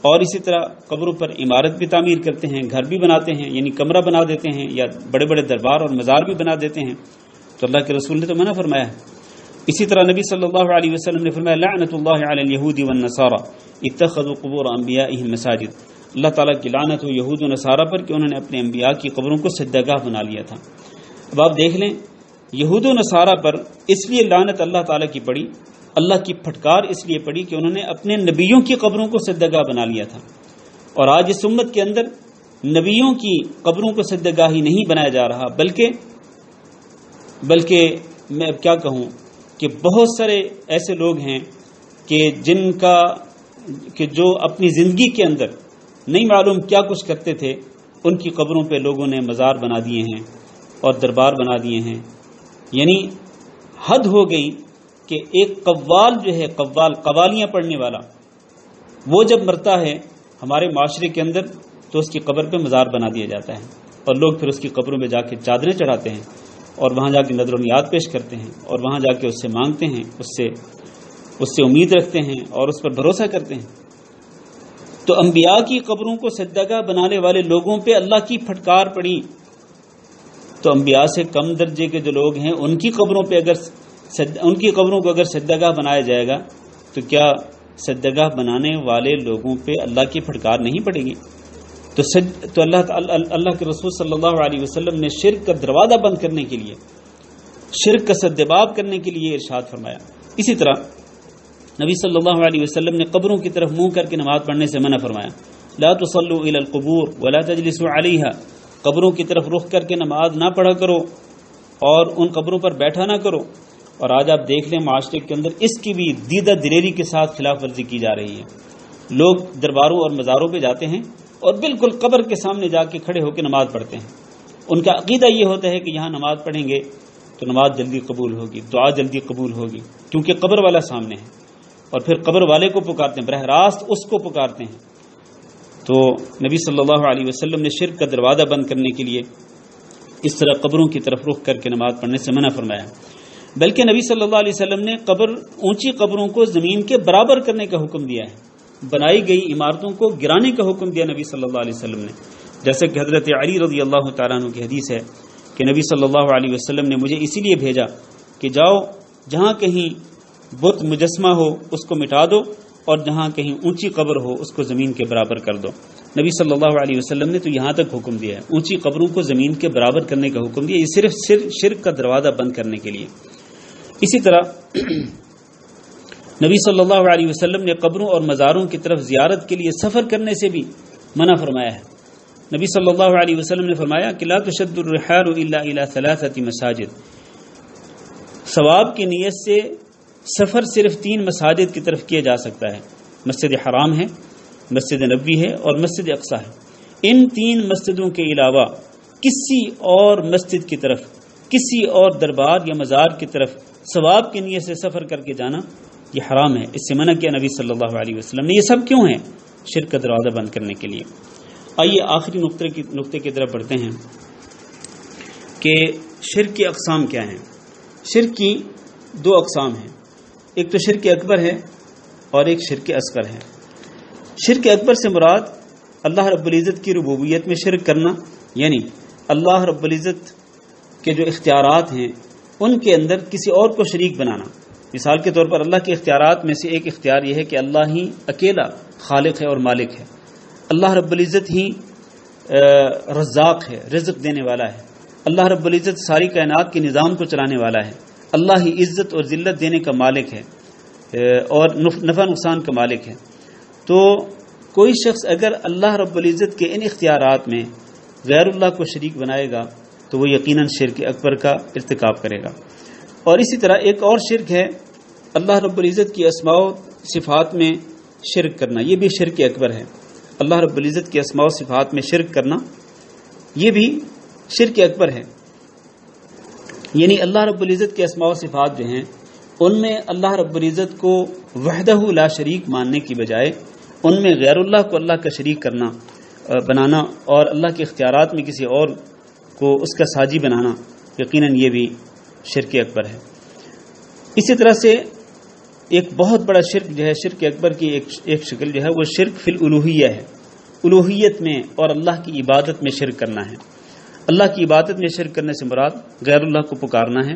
اور اسی طرح قبروں پر عمارت بھی تعمیر کرتے ہیں، گھر بھی بناتے ہیں، یعنی کمرہ بنا دیتے ہیں، یا بڑے بڑے دربار اور مزار بھی بنا دیتے ہیں۔ تو اللہ کے رسول نے تو منع فرمایا ہے۔ اسی طرح نبی صلی اللہ علیہ وسلم نے فرمایا، لعنت اللہ علی الیہود والنصارى اتخذوا قبور انبیائهم مساجد، اللہ تعالیٰ کی لعنت ہو یہود و نصارہ پر کہ انہوں نے اپنے انبیاء کی قبروں کو سجدگاہ بنا لیا تھا۔ اب آپ دیکھ لیں یہود و نصارہ پر اس لیے لعنت اللہ تعالیٰ کی پڑی، اللہ کی پھٹکار اس لیے پڑی کہ انہوں نے اپنے نبیوں کی قبروں کو سجدگاہ بنا لیا تھا، اور آج اس امت کے اندر نبیوں کی قبروں کو سجدگاہ ہی نہیں بنایا جا رہا، بلکہ میں اب کیا کہوں کہ بہت سارے ایسے لوگ ہیں کہ جو اپنی زندگی کے اندر نہیں معلوم کیا کچھ کرتے تھے، ان کی قبروں پہ لوگوں نے مزار بنا دیے ہیں اور دربار بنا دیے ہیں۔ یعنی حد ہو گئی کہ ایک قوال جو ہے، قوالیاں پڑھنے والا، وہ جب مرتا ہے ہمارے معاشرے کے اندر تو اس کی قبر پہ مزار بنا دیا جاتا ہے، اور لوگ پھر اس کی قبروں میں جا کے چادریں چڑھاتے ہیں، اور وہاں جا کے نذر و نیاز پیش کرتے ہیں، اور وہاں جا کے اس سے مانگتے ہیں، اس سے امید رکھتے ہیں اور اس پر بھروسہ کرتے ہیں۔ تو انبیاء کی قبروں کو سجدگاہ بنانے والے لوگوں پہ اللہ کی پھٹکار پڑی، تو انبیاء سے کم درجے کے جو لوگ ہیں ان کی قبروں کو اگر سجدگاہ بنایا جائے گا تو کیا سجدگاہ بنانے والے لوگوں پہ اللہ کی پھٹکار نہیں پڑے گی؟ تو اللہ کے رسول صلی اللہ علیہ وسلم نے شرک کا دروازہ بند کرنے کے لیے، شرک کا سدباب کرنے کے لیے ارشاد فرمایا۔ اسی طرح نبی صلی اللہ علیہ وسلم نے قبروں کی طرف منہ کر کے نماز پڑھنے سے منع فرمایا، لا تصلوا الی القبور ولا تجلسوا علیہا، قبروں کی طرف رخ کر کے نماز نہ پڑھا کرو اور ان قبروں پر بیٹھا نہ کرو۔ اور آج آپ دیکھ لیں معاشرے کے اندر اس کی بھی دیدہ دلیری کے ساتھ خلاف ورزی کی جا رہی ہے۔ لوگ درباروں اور مزاروں پہ جاتے ہیں اور بالکل قبر کے سامنے جا کے کھڑے ہو کے نماز پڑھتے ہیں۔ ان کا عقیدہ یہ ہوتا ہے کہ یہاں نماز پڑھیں گے تو نماز جلدی قبول ہوگی، دعا جلدی قبول ہوگی، کیونکہ قبر والا سامنے ہے، اور پھر قبر والے کو پکارتے ہیں، براہ راست اس کو پکارتے ہیں۔ تو نبی صلی اللہ علیہ وسلم نے شرک کا دروازہ بند کرنے کے لیے اس طرح قبروں کی طرف رخ کر کے نماز پڑھنے سے منع فرمایا۔ بلکہ نبی صلی اللہ علیہ وسلم نے اونچی قبروں کو زمین کے برابر کرنے کا حکم دیا ہے، بنائی گئی عمارتوں کو گرانے کا حکم دیا نبی صلی اللہ علیہ وسلم نے، جیسے کہ حضرت علی رضی اللہ تعالیٰ عنہ کی حدیث ہے کہ نبی صلی اللہ علیہ وسلم نے مجھے اسی لیے بھیجا کہ جاؤ جہاں کہیں بت مجسمہ ہو اس کو مٹا دو، اور جہاں کہیں اونچی قبر ہو اس کو زمین کے برابر کر دو۔ نبی صلی اللہ علیہ وسلم نے تو یہاں تک حکم دیا ہے، اونچی قبروں کو زمین کے برابر کرنے کا حکم دیا، یہ صرف شرک کا دروازہ بند کرنے کے لیے۔ اسی طرح نبی صلی اللہ علیہ وسلم نے قبروں اور مزاروں کی طرف زیارت کے لیے سفر کرنے سے بھی منع فرمایا ہے۔ نبی صلی اللہ علیہ وسلم نے فرمایا کہ لا تشد الرحال الا الى ثلاثه مساجد، ثواب کی نیت سے سفر صرف 3 مساجد کی طرف کیا جا سکتا ہے، مسجد حرام ہے، مسجد نبوی ہے اور مسجد اقصی ہے۔ ان 3 مسجدوں کے علاوہ کسی اور مسجد کی طرف، کسی اور دربار یا مزار کی طرف ثواب کی نیت سے سفر کر کے جانا یہ حرام ہے، اس سے منع کیا نبی صلی اللہ علیہ وسلم نے۔ یہ سب کیوں ہے؟ شرک کا دروازہ بند کرنے کے لیے۔ آئیے آخری نقطے کی طرف بڑھتے ہیں کہ شرک کی اقسام کیا ہیں۔ شرک کی 2 اقسام ہیں، ایک تو شرک اکبر ہے اور ایک شرک اصغر ہے۔ شرک اکبر سے مراد اللہ رب العزت کی ربوبیت میں شرک کرنا، یعنی اللہ رب العزت کے جو اختیارات ہیں ان کے اندر کسی اور کو شریک بنانا۔ مثال کے طور پر اللہ کے اختیارات میں سے ایک اختیار یہ ہے کہ اللہ ہی اکیلا خالق ہے اور مالک ہے، اللہ رب العزت ہی رزاق ہے، رزق دینے والا ہے، اللہ رب العزت ساری کائنات کے نظام کو چلانے والا ہے، اللہ ہی عزت اور ذلت دینے کا مالک ہے اور نفع نقصان کا مالک ہے۔ تو کوئی شخص اگر اللہ رب العزت کے ان اختیارات میں غیر اللہ کو شریک بنائے گا تو وہ یقیناً شرک اکبر کا ارتکاب کرے گا۔ اور اسی طرح ایک اور شرک ہے اللہ رب العزت کی اسماء و صفات میں شرک کرنا، یہ بھی شرک اکبر ہے۔ اللہ رب العزت کی اسماء و صفات میں شرک کرنا یہ بھی شرک اکبر ہے، یعنی اللہ رب العزت کے اسماء و صفات جو ہیں ان میں اللہ رب العزت کو وحدہ لا شریک ماننے کی بجائے ان میں غیر اللہ کو اللہ کا شریک کرنا، بنانا اور اللہ کے اختیارات میں کسی اور کو اس کا ساجی بنانا یقیناً یہ بھی شرک اکبر ہے۔ اسی طرح سے ایک بہت بڑا شرک جو ہے، شرک اکبر کی ایک شکل جو ہے وہ شرک فی الالوہیہ ہے، الوہیت میں اور اللہ کی عبادت میں شرک کرنا ہے۔ اللہ کی عبادت میں شرک کرنے سے مراد غیر اللہ کو پکارنا ہے،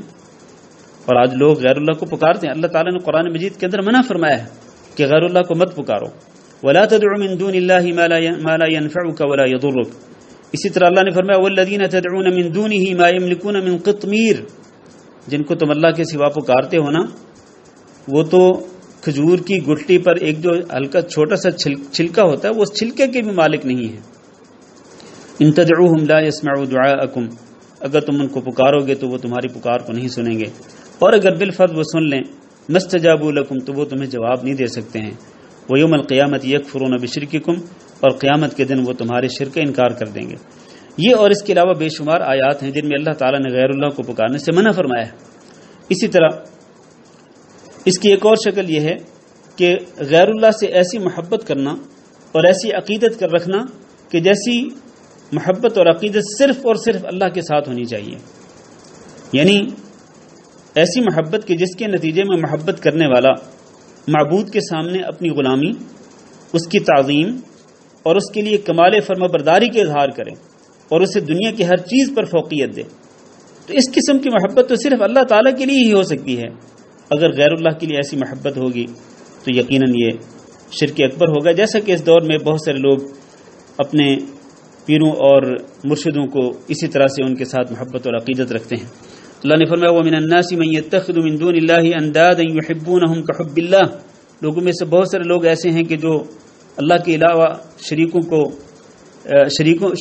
اور آج لوگ غیر اللہ کو پکارتے ہیں۔ اللہ تعالیٰ نے قرآن مجید کے اندر منع فرمایا ہے کہ غیر اللہ کو مت پکارو، وَلَا تَدْعُ مِن دُونِ اللَّهِ مَا لَا يَنفَعُكَ وَلَا يَضُرُّكَ۔ اسی طرح اللہ نے فرمایا وَالَّذِينَ تَدْعُونَ مِن دُونِهِ مَا يَمْلِكُونَ مِن قِطْمِيرٍ، جن کو تم اللہ کے سوا پکارتے ہو نا وہ تو کھجور کی گٹلی پر ایک جو ہلکا چھوٹا سا چھلکا ہوتا ہے وہ اس چھلکے کے بھی مالک نہیں ہے۔ ان تدعوہم لا يسمعوا دعاءکم، اگر تم ان کو پکارو گے تو وہ تمہاری پکار کو نہیں سنیں گے، اور اگر بالفرض وہ سن لیں مستجابوا لکم تو وہ تمہیں جواب نہیں دے سکتے ہیں۔ ویوم القیامت یکفرون بشرککم، اور قیامت کے دن وہ تمہارے شرک کا انکار کر دیں گے۔ یہ اور اس کے علاوہ بے شمار آیات ہیں جن میں اللہ تعالیٰ نے غیر اللہ کو پکارنے سے منع فرمایا ہے۔ اسی طرح اس کی ایک اور شکل یہ ہے کہ غیر اللہ سے ایسی محبت کرنا اور ایسی عقیدت کر رکھنا کہ جیسی محبت اور عقیدت صرف اور صرف اللہ کے ساتھ ہونی چاہیے، یعنی ایسی محبت کہ جس کے نتیجے میں محبت کرنے والا معبود کے سامنے اپنی غلامی، اس کی تعظیم اور اس کے لیے کمال فرما برداری کے اظہار کرے اور اسے دنیا کی ہر چیز پر فوقیت دے۔ تو اس قسم کی محبت تو صرف اللہ تعالیٰ کے لیے ہی ہو سکتی ہے۔ اگر غیر اللہ کے لیے ایسی محبت ہوگی تو یقیناً یہ شرک اکبر ہوگا، جیسا کہ اس دور میں بہت سارے لوگ اپنے پیروں اور مرشدوں کو اسی طرح سے ان کے ساتھ محبت اور عقیدت رکھتے ہیں۔ اللہ نے فرمایا وَمِنَ النَّاسِ مَن يَتَّخِذُ مِن دُونِ اللَّهِ أَندَادًا يُحِبُّونَهُمْ كَحُبِّ اللَّهِ، لوگوں میں سے بہت سارے لوگ ایسے ہیں کہ جو اللہ کے علاوہ شریکوں کو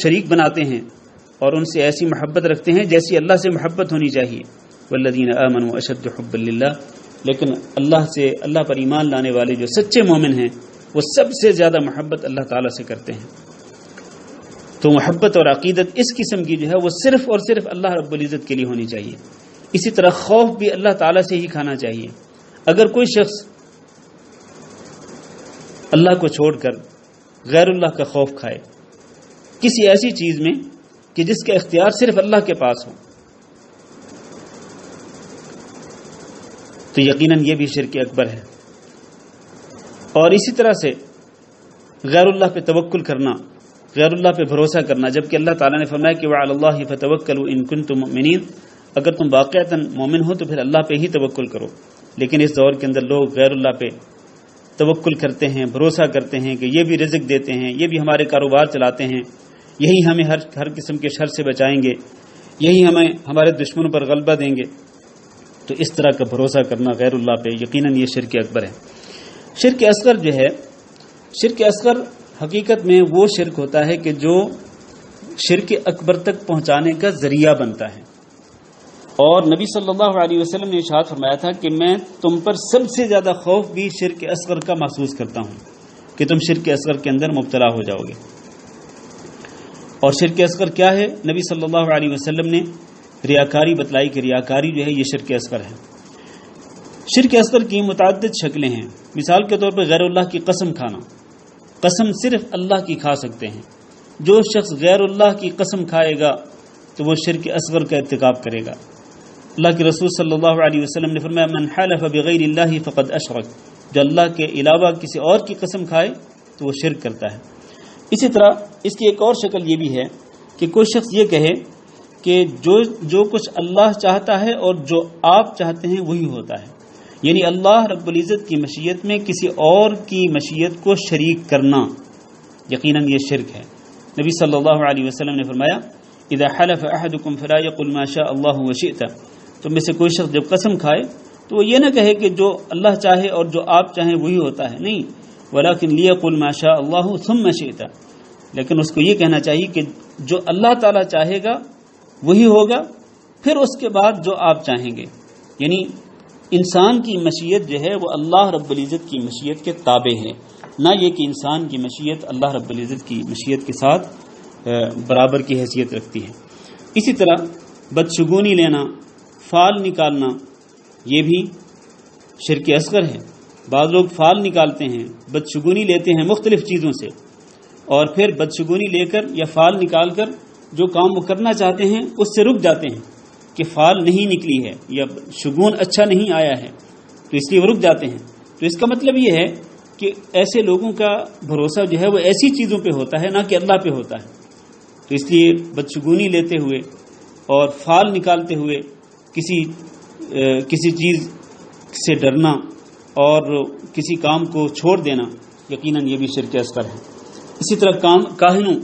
شریک بناتے ہیں اور ان سے ایسی محبت رکھتے ہیں جیسی اللہ سے محبت ہونی چاہیے۔ وَالَّذِينَ آمَنُوا أَشَدُّ حُبًّا لِلَّهِ، لیکن اللہ پر ایمان لانے والے جو سچے مومن ہیں وہ سب سے زیادہ محبت اللہ تعالیٰ سے کرتے ہیں۔ تو محبت اور عقیدت اس قسم کی جو ہے وہ صرف اور صرف اللہ رب العزت کے لیے ہونی چاہیے۔ اسی طرح خوف بھی اللہ تعالیٰ سے ہی کھانا چاہیے۔ اگر کوئی شخص اللہ کو چھوڑ کر غیر اللہ کا خوف کھائے کسی ایسی چیز میں کہ جس کا اختیار صرف اللہ کے پاس ہو تو یقیناً یہ بھی شرک اکبر ہے۔ اور اسی طرح سے غیر اللہ پہ توکل کرنا، غیر اللہ پہ بھروسہ کرنا، جبکہ اللہ تعالیٰ نے فرمایا کہ وعلی اللہ فتوکلوا ان کنتم مؤمنین، اگر تم واقعتاً مومن ہو تو پھر اللہ پہ ہی توکل کرو۔ لیکن اس دور کے اندر لوگ غیر اللہ پہ توکل کرتے ہیں، بھروسہ کرتے ہیں کہ یہ بھی رزق دیتے ہیں، یہ بھی ہمارے کاروبار چلاتے ہیں، یہی ہمیں ہر قسم کے شر سے بچائیں گے، یہی ہمیں ہمارے دشمنوں پر غلبہ دیں گے۔ تو تو اس طرح کا بھروسہ کرنا غیر اللہ پہ یقیناً یہ شرک اکبر ہے۔ شرک اصغر جو ہے، شرک اصغر حقیقت میں وہ شرک ہوتا ہے کہ جو شرک اکبر تک پہنچانے کا ذریعہ بنتا ہے، اور نبی صلی اللہ علیہ وسلم نے ارشاد فرمایا تھا کہ میں تم پر سب سے زیادہ خوف بھی شرک اصغر کا محسوس کرتا ہوں کہ تم شرک اصغر کے اندر مبتلا ہو جاؤ گے۔ اور شرک اصغر کیا ہے؟ نبی صلی اللہ علیہ وسلم نے ریاکاری بتلائی کہ ریاکاری جو ہے یہ شرک اصغر ہے۔ شرک اصغر کی متعدد شکلیں ہیں۔ مثال کے طور پر غیر اللہ کی قسم کھانا، قسم صرف اللہ کی کھا سکتے ہیں، جو شخص غیر اللہ کی قسم کھائے گا تو وہ شرک اصغر کا ارتکاب کرے گا۔ اللہ کے رسول صلی اللہ علیہ وسلم نے فرمایا من حلف بغیر اللہ فقد اشرک، جو اللہ کے علاوہ کسی اور کی قسم کھائے تو وہ شرک کرتا ہے۔ اسی طرح اس کی ایک اور شکل یہ بھی ہے کہ کوئی شخص یہ کہے کہ جو کچھ اللہ چاہتا ہے اور جو آپ چاہتے ہیں وہی ہوتا ہے، یعنی اللہ رب العزت کی مشیت میں کسی اور کی مشیت کو شریک کرنا، یقیناً یہ شرک ہے۔ نبی صلی اللہ علیہ وسلم نے فرمایا اذا حلف احدکم فلا یقل ما شاء اللہ وشئت، تم میں سے کوئی شخص جب قسم کھائے تو وہ یہ نہ کہے کہ جو اللہ چاہے اور جو آپ چاہیں وہی ہوتا ہے، نہیں، ولکن لیقل ما شاء اللہ ثم شئت، لیکن اس کو یہ کہنا چاہیے کہ جو اللہ تعالیٰ چاہے گا وہی ہوگا، پھر اس کے بعد جو آپ چاہیں گے۔ یعنی انسان کی مشیت جو ہے وہ اللہ رب العزت کی مشیت کے تابع ہے، نہ یہ کہ انسان کی مشیت اللہ رب العزت کی مشیت کے ساتھ برابر کی حیثیت رکھتی ہے۔ اسی طرح بدشگونی لینا، فال نکالنا، یہ بھی شرک اصغر ہے۔ بعض لوگ فال نکالتے ہیں، بدشگونی لیتے ہیں مختلف چیزوں سے، اور پھر بدشگونی لے کر یا فال نکال کر جو کام وہ کرنا چاہتے ہیں اس سے رک جاتے ہیں کہ فال نہیں نکلی ہے یا شگون اچھا نہیں آیا ہے تو اس لیے وہ رک جاتے ہیں۔ تو اس کا مطلب یہ ہے کہ ایسے لوگوں کا بھروسہ جو ہے وہ ایسی چیزوں پہ ہوتا ہے نہ کہ اللہ پہ ہوتا ہے، تو اس لیے بدشگونی لیتے ہوئے اور فال نکالتے ہوئے کسی چیز سے ڈرنا اور کسی کام کو چھوڑ دینا، یقیناً یہ بھی شرک اصغر ہے۔ اسی طرح کاہنوں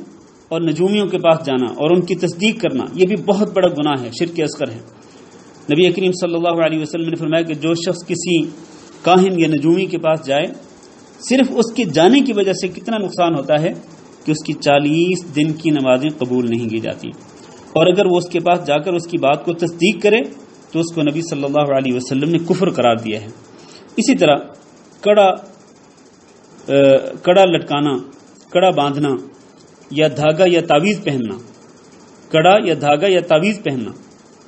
اور نجومیوں کے پاس جانا اور ان کی تصدیق کرنا، یہ بھی بہت بڑا گناہ ہے، شرک اصغر ہے۔ نبی کریم صلی اللہ علیہ وسلم نے فرمایا کہ جو شخص کسی کاہن یا نجومی کے پاس جائے، صرف اس کے جانے کی وجہ سے کتنا نقصان ہوتا ہے کہ اس کی 40 دن کی نمازیں قبول نہیں کی جاتی، اور اگر وہ اس کے پاس جا کر اس کی بات کو تصدیق کرے تو اس کو نبی صلی اللہ علیہ وسلم نے کفر قرار دیا ہے۔ اسی طرح کڑا لٹکانا، کڑا باندھنا یا دھاگا یا تعویذ پہننا، کڑا یا دھاگا یا تعویذ پہننا،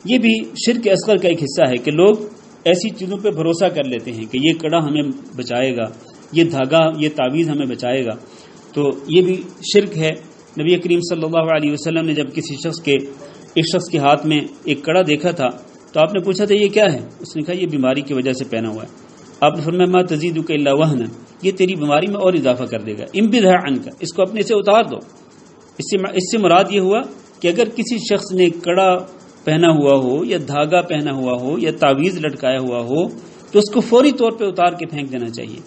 یہ بھی شرک اصغر کا ایک حصہ ہے کہ لوگ ایسی چیزوں پہ بھروسہ کر لیتے ہیں کہ یہ کڑا ہمیں بچائے گا، یہ دھاگا، یہ تعویذ ہمیں بچائے گا، تو یہ بھی شرک ہے۔ نبی کریم صلی اللہ علیہ وسلم نے جب ایک شخص کے ہاتھ میں ایک کڑا دیکھا تھا تو آپ نے پوچھا تھا یہ کیا ہے؟ اس نے کہا یہ بیماری کی وجہ سے پہنا ہوا ہے۔ آپ نے فرمایا ما تزیدک الا وہنا، یہ تیری بیماری میں اور اضافہ کر دے گا، انبذھا عنک، اس کو اپنے سے اتار دو۔ اس سے مراد یہ ہوا کہ اگر کسی شخص نے کڑا پہنا ہوا ہو یا دھاگا پہنا ہوا ہو یا تعویذ لٹکایا ہوا ہو تو اس کو فوری طور پہ اتار کے پھینک دینا چاہیے،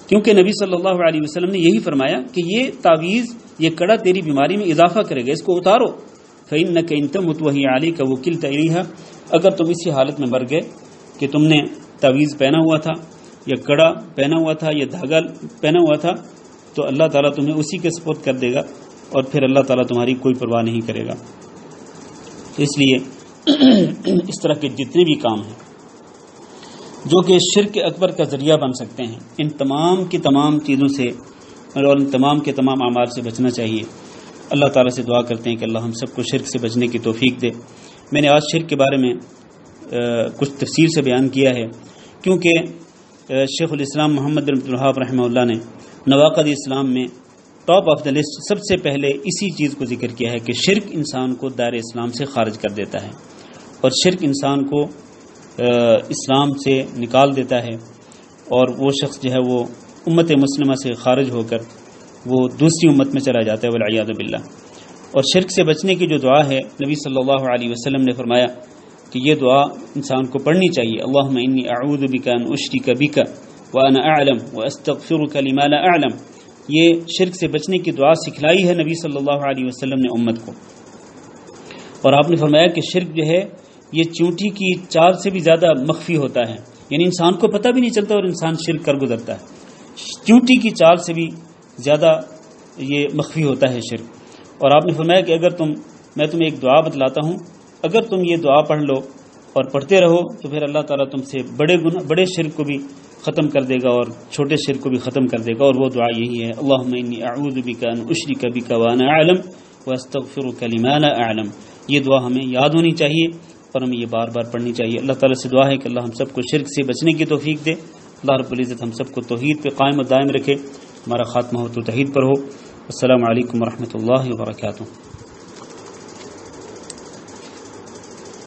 کیونکہ نبی صلی اللہ علیہ وسلم نے یہی فرمایا کہ یہ تعویذ، یہ کڑا تیری بیماری میں اضافہ کرے گا، اس کو اتارو۔ فإنک ان تمت وہی علیک وکلت الیہا، اگر تم اسی حالت میں مر گئے کہ تم نے تعویذ پہنا ہوا تھا یا کڑا پہنا ہوا تھا یا دھاگا پہنا ہوا تھا تو اللہ تعالیٰ تمہیں اسی کے سپرد کر دے گا، اور پھر اللہ تعالیٰ تمہاری کوئی پرواہ نہیں کرے گا۔ اس لیے اس طرح کے جتنے بھی کام ہیں جو کہ شرک اکبر کا ذریعہ بن سکتے ہیں، ان تمام کی تمام چیزوں سے اور ان تمام کے تمام اعمال سے بچنا چاہیے۔ اللہ تعالیٰ سے دعا کرتے ہیں کہ اللہ ہم سب کو شرک سے بچنے کی توفیق دے۔ میں نے آج شرک کے بارے میں کچھ تفصیل سے بیان کیا ہے کیونکہ شیخ الاسلام محمد بن عبد الوہاب رحمہ اللہ نے نواقض اسلام میں ٹاپ آف دا لسٹ سب سے پہلے اسی چیز کو ذکر کیا ہے کہ شرک انسان کو دائرہ اسلام سے خارج کر دیتا ہے، اور شرک انسان کو اسلام سے نکال دیتا ہے، اور وہ شخص جو ہے وہ امت مسلمہ سے خارج ہو کر وہ دوسری امت میں چلا جاتا ہے والعیاذ باللہ۔ اور شرک سے بچنے کی جو دعا ہے، نبی صلی اللہ علیہ وسلم نے فرمایا کہ یہ دعا انسان کو پڑھنی چاہیے، اللہم انی اعوذ بک ان اشرک بک وانا اعلم واستغفرک لما لا اعلم۔ یہ شرک سے بچنے کی دعا سکھلائی ہے نبی صلی اللہ علیہ وسلم نے امت کو، اور آپ نے فرمایا کہ شرک جو ہے یہ چونٹی کی چال سے بھی زیادہ مخفی ہوتا ہے، یعنی انسان کو پتہ بھی نہیں چلتا اور انسان شرک کر گزرتا ہے. چونٹی کی چال سے بھی زیادہ یہ مخفی ہوتا ہے شرک. اور آپ نے فرمایا کہ میں تمہیں ایک دعا بتلاتا ہوں، اگر تم یہ دعا پڑھ لو اور پڑھتے رہو تو پھر اللہ تعالیٰ تم سے بڑے شرک کو بھی ختم کر دے گا اور چھوٹے شرک کو بھی ختم کر دے گا. اور وہ دعا یہی ہے، اللہم انی اعوذ بک ان اشرک بک وانا اعلم واستغفرک لما لا اعلم. یہ دعا ہمیں یاد ہونی چاہیے اور ہمیں یہ بار بار پڑھنی چاہیے. اللہ تعالیٰ سے دعا ہے کہ اللہ ہم سب کو شرک سے بچنے کی توفیق دے. اللہ رب العزت ہم سب کو توحید پہ قائم و دائم رکھے، ہمارا خاتمہ ہو تو توحید پر ہو. السلام علیکم ورحمۃ اللہ وبرکاتہ.